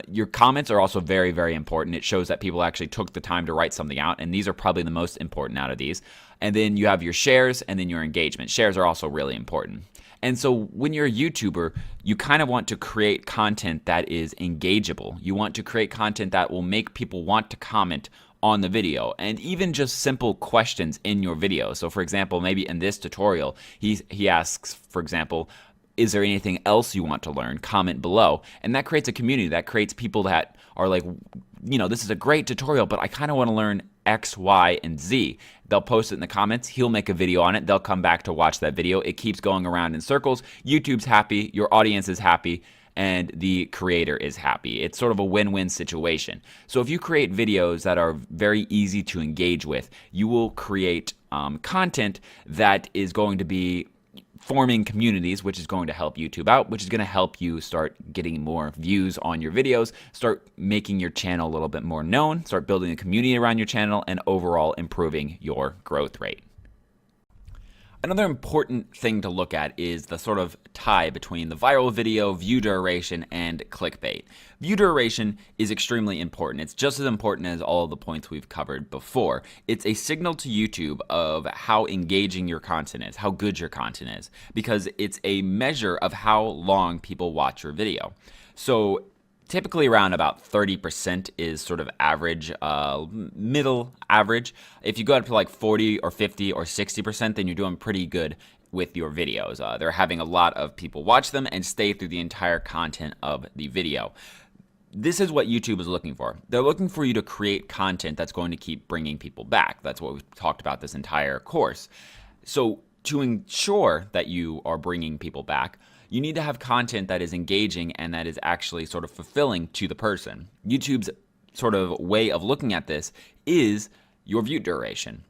Your comments are also very, very important. It shows that people actually took the time to write something out, and these are probably the most important out of these. And then you have your shares and then your engagement. Shares are also really important. And so when you're a YouTuber, you kind of want to create content that is engageable. You want to create content that will make people want to comment on the video, and even just simple questions in your video. So for example, maybe in this tutorial, he asks, for example, is there anything else you want to learn? Comment below. And that creates a community. That creates people that are like, this is a great tutorial, but I kind of want to learn X, Y, and Z. They'll post it in the comments. He'll make a video on it. They'll come back to watch that video. It keeps going around in circles. YouTube's happy. Your audience is happy. And the creator is happy. It's sort of a win-win situation. So if you create videos that are very easy to engage with, you will create content that is going to be forming communities, which is going to help YouTube out, which is going to help you start getting more views on your videos, start making your channel a little bit more known, start building a community around your channel, and overall improving your growth rate. Another important thing to look at is the sort of tie between the viral video, view duration, and clickbait. View duration is extremely important. It's just as important as all of the points we've covered before. It's a signal to YouTube of how engaging your content is, how good your content is, because it's a measure of how long people watch your video. So typically around about 30% is sort of average, middle average. If you go up to like 40 or 50 or 60%, then you're doing pretty good with your videos. They're having a lot of people watch them and stay through the entire content of the video. This is what YouTube is looking for. They're looking for you to create content that's going to keep bringing people back. That's what we've talked about this entire course. So to ensure that you are bringing people back, you need to have content that is engaging and that is actually sort of fulfilling to the person. YouTube's sort of way of looking at this is your view duration.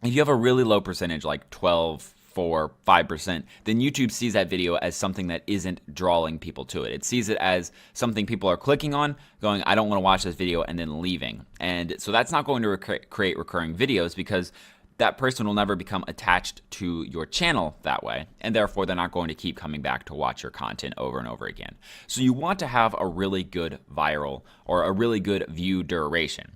If you have a really low percentage, like 12, 4, 5%, then YouTube sees that video as something that isn't drawing people to it. It sees it as something people are clicking on, going, I don't want to watch this video, and then leaving. And so that's not going to create recurring videos, because that person will never become attached to your channel that way, and therefore they're not going to keep coming back to watch your content over and over again. So you want to have a really good viral or a really good view duration.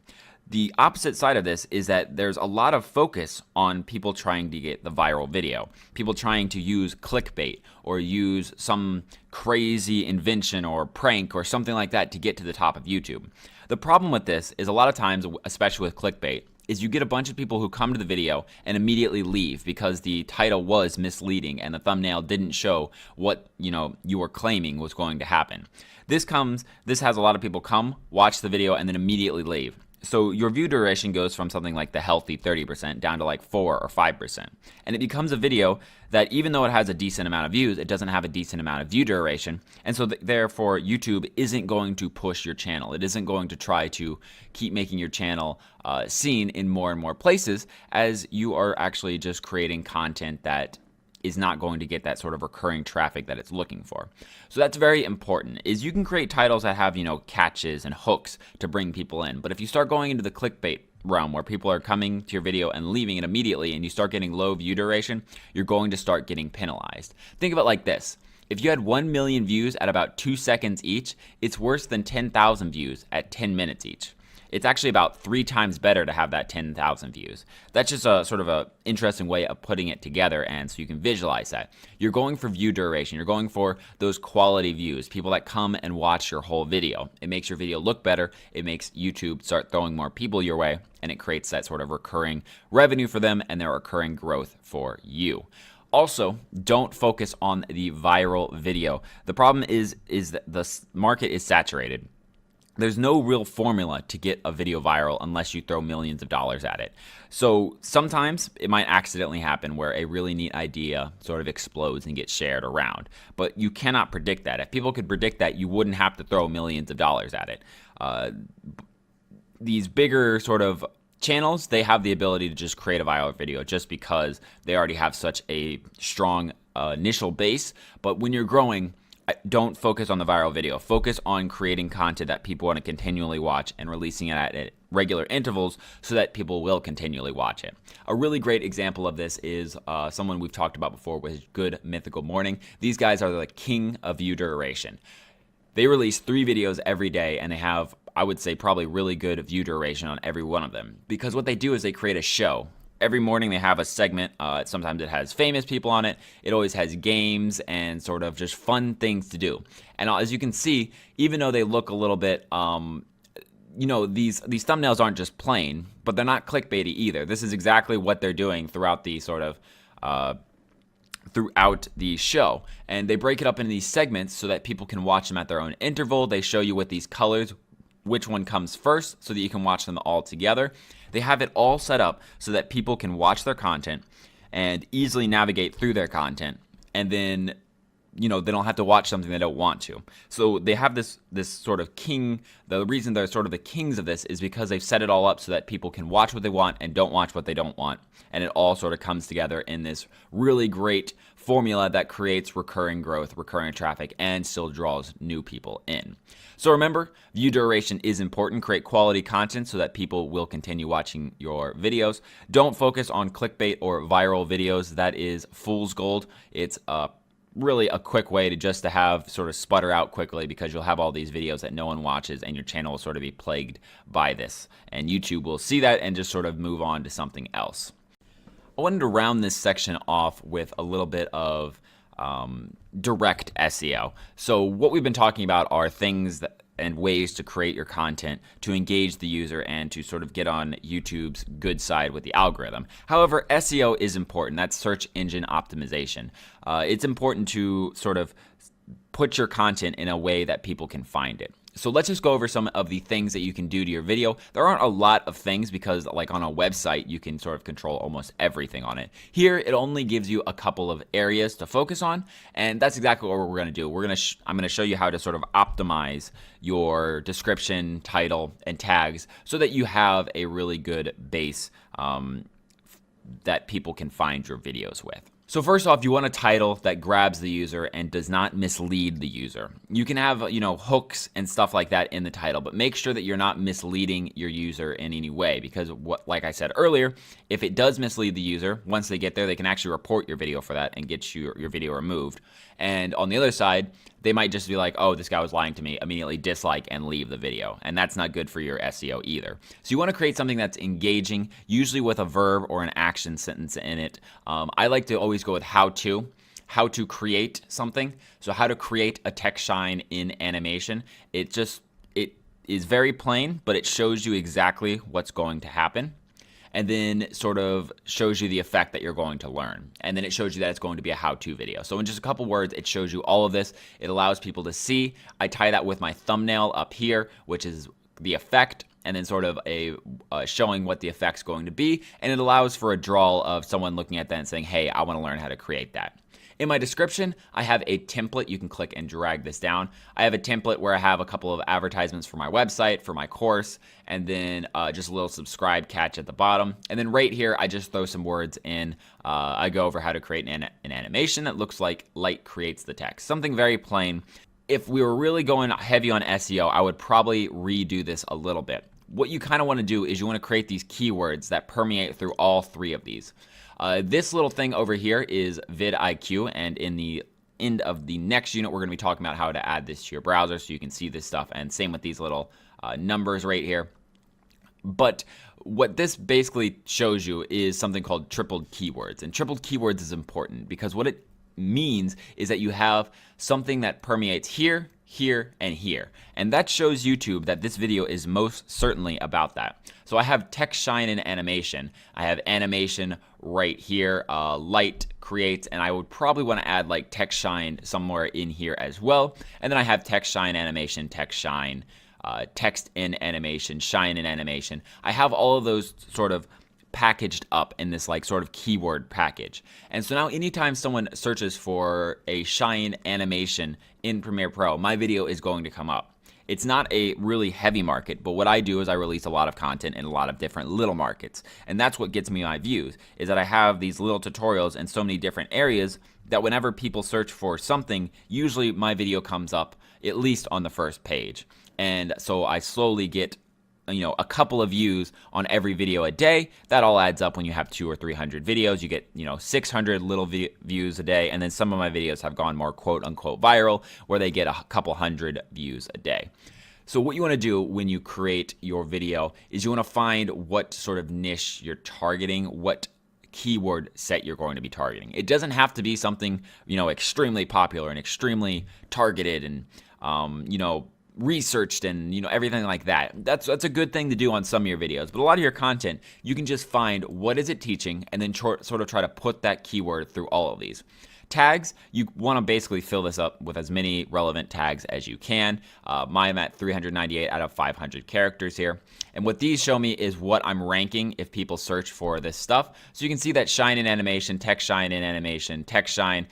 The opposite side of this is that there's a lot of focus on people trying to get the viral video, people trying to use clickbait or use some crazy invention or prank or something like that to get to the top of YouTube. The problem with this is a lot of times, especially with clickbait, is you get a bunch of people who come to the video and immediately leave because the title was misleading and the thumbnail didn't show what you were claiming was going to happen. This has a lot of people come, watch the video, and then immediately leave. So your view duration goes from something like the healthy 30% down to like 4 or 5%. And it becomes a video that, even though it has a decent amount of views, it doesn't have a decent amount of view duration. And so therefore, YouTube isn't going to push your channel. It isn't going to try to keep making your channel seen in more and more places, as you are actually just creating content that is not going to get that sort of recurring traffic that it's looking for. So that's very important, is you can create titles that have, catches and hooks to bring people in. But if you start going into the clickbait realm where people are coming to your video and leaving it immediately, and you start getting low view duration, you're going to start getting penalized. Think of it like this. If you had 1 million views at about 2 seconds each, it's worse than 10,000 views at 10 minutes each. it's actually about 3 times better to have that 10,000 views. That's just a sort of a interesting way of putting it together, and so you can visualize that. You're going for view duration. You're going for those quality views, people that come and watch your whole video. It makes your video look better. It makes YouTube start throwing more people your way, and it creates that sort of recurring revenue for them and their recurring growth for you. Also, don't focus on the viral video. The problem is that the market is saturated. There's no real formula to get a video viral unless you throw millions of dollars at it. So sometimes it might accidentally happen where a really neat idea sort of explodes and gets shared around. But you cannot predict that. If people could predict that, you wouldn't have to throw millions of dollars at it. These bigger sort of channels, they have the ability to just create a viral video just because they already have such a strong initial base. But when you're growing, don't focus on the viral video. Focus on creating content that people want to continually watch and releasing it at regular intervals so that people will continually watch it. A really great example of this is someone we've talked about before with Good Mythical Morning. These guys are the king of view duration. They release 3 videos every day, and they have, I would say, probably really good view duration on every one of them. Because what they do is they create a show. Every morning they have a segment. Sometimes it has famous people on it. It always has games and sort of just fun things to do. And as you can see, even though they look a little bit, these thumbnails aren't just plain, but they're not clickbaity either. This is exactly what they're doing throughout the sort of throughout the show. And they break it up into these segments so that people can watch them at their own interval. They show you with these colors which one comes first so that you can watch them all together. They have it all set up so that people can watch their content and easily navigate through their content, and then they don't have to watch something they don't want to. So they have this sort of king. The reason they're sort of the kings of this is because they've set it all up so that people can watch what they want and don't watch what they don't want. And it all sort of comes together in this really great formula that creates recurring growth, recurring traffic, and still draws new people in. So remember, view duration is important. Create quality content so that people will continue watching your videos. Don't focus on clickbait or viral videos. That is fool's gold. It's really a quick way to have sort of sputter out quickly, because you'll have all these videos that no one watches and your channel will sort of be plagued by this. And YouTube will see that and just sort of move on to something else. I wanted to round this section off with a little bit of direct SEO. So what we've been talking about are things and ways to create your content to engage the user and to sort of get on YouTube's good side with the algorithm. However, SEO is important. That's search engine optimization. It's important to sort of put your content in a way that people can find it. So let's just go over some of the things that you can do to your video. There aren't a lot of things because, like on a website, you can sort of control almost everything on it. Here, it only gives you a couple of areas to focus on, and that's exactly what we're going to do. I'm going to show you how to sort of optimize your description, title, and tags so that you have a really good base that people can find your videos with. So first off, you want a title that grabs the user and does not mislead the user. You can have, hooks and stuff like that in the title, but make sure that you're not misleading your user in any way, because like I said earlier, if it does mislead the user, once they get there, they can actually report your video for that and get your video removed. And on the other side, they might just be like, oh, this guy was lying to me, immediately dislike and leave the video. And that's not good for your SEO either. So you want to create something that's engaging, usually with a verb or an action sentence in it. I like to always go with how to create something. So how to create a text shine in animation. It is very plain, but it shows you exactly what's going to happen. And then sort of shows you the effect that you're going to learn. And then it shows you that it's going to be a how-to video. So in just a couple words, it shows you all of this. It allows people to see. I tie that with my thumbnail up here, which is the effect, and then sort of a showing what the effect's going to be. And it allows for a draw of someone looking at that and saying, hey, I want to learn how to create that. In my description, I have a template. You can click and drag this down. I have a template where I have a couple of advertisements for my website, for my course, and then just a little subscribe catch at the bottom. And then right here, I just throw some words in. I go over how to create an animation that looks like light creates the text. Something very plain. If we were really going heavy on SEO, I would probably redo this a little bit. What you kind of want to do is you want to create these keywords that permeate through all 3 of these. This little thing over here is vidIQ, and in the end of the next unit, we're going to be talking about how to add this to your browser so you can see this stuff, and same with these little numbers right here. But what this basically shows you is something called tripled keywords. And tripled keywords is important because what it means is that you have something that permeates here, here, and here. And that shows YouTube that this video is most certainly about that. So I have text, shine, and animation. I have animation right here, light, creates, and I would probably want to add like text, shine somewhere in here as well. And then I have text, shine, animation, text, shine, text in animation, shine in animation. I have all of those sort of packaged up in this like sort of keyword package. And so now anytime someone searches for a shine animation in Premiere Pro, my video is going to come up. It's not a really heavy market, but what I do is I release a lot of content in a lot of different little markets. And that's what gets me my views, is that I have these little tutorials in so many different areas that whenever people search for something, usually my video comes up at least on the first page. And so I slowly get a couple of views on every video a day. That all adds up when you have 200 or 300 videos. You get 600 little views a day, and then some of my videos have gone more quote unquote viral, where they get a couple hundred views a day. So what you want to do when you create your video is you want to find what sort of niche you're targeting, what keyword set you're going to be targeting. It doesn't have to be something extremely popular and extremely targeted and researched and everything like that. That's a good thing to do on some of your videos, but a lot of your content you can just find what is it teaching and then sort of try to put that keyword through all of these. Tags, you want to basically fill this up with as many relevant tags as you can. Mine at 398 out of 500 characters here. And what these show me is what I'm ranking if people search for this stuff. So you can see that shine in animation, text shine in animation, text shine,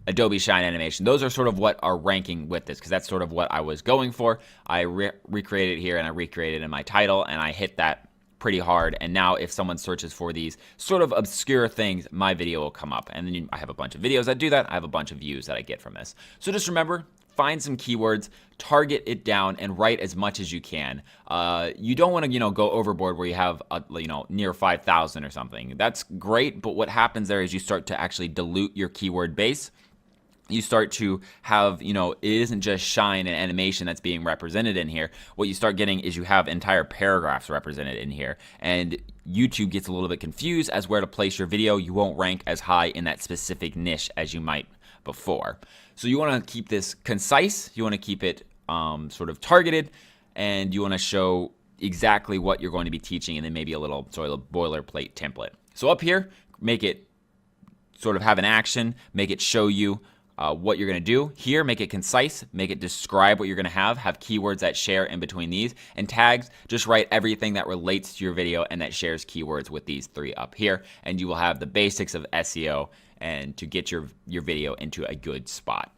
Adobe Shine animation. Those are sort of what are ranking with this because that's sort of what I was going for. I recreated it here and I recreated it in my title and I hit that pretty hard. And now if someone searches for these sort of obscure things, my video will come up. And then I have a bunch of videos that do that. I have a bunch of views that I get from this. So just remember, find some keywords, target it down, and write as much as you can. You don't want to, go overboard where you have, near 5,000 or something. That's great, but what happens there is you start to actually dilute your keyword base. You start to have, it isn't just shine and animation that's being represented in here. What you start getting is you have entire paragraphs represented in here. And YouTube gets a little bit confused as where to place your video. You won't rank as high in that specific niche as you might before. So you want to keep this concise. You want to keep it sort of targeted. And you want to show exactly what you're going to be teaching and then maybe a little sort of boilerplate template. So up here, make it sort of have an action, make it show you what you're going to do. Here, make it concise, make it describe what you're going to have keywords that share in between these, and tags, just write everything that relates to your video and that shares keywords with these three up here, and you will have the basics of SEO and to get your video into a good spot.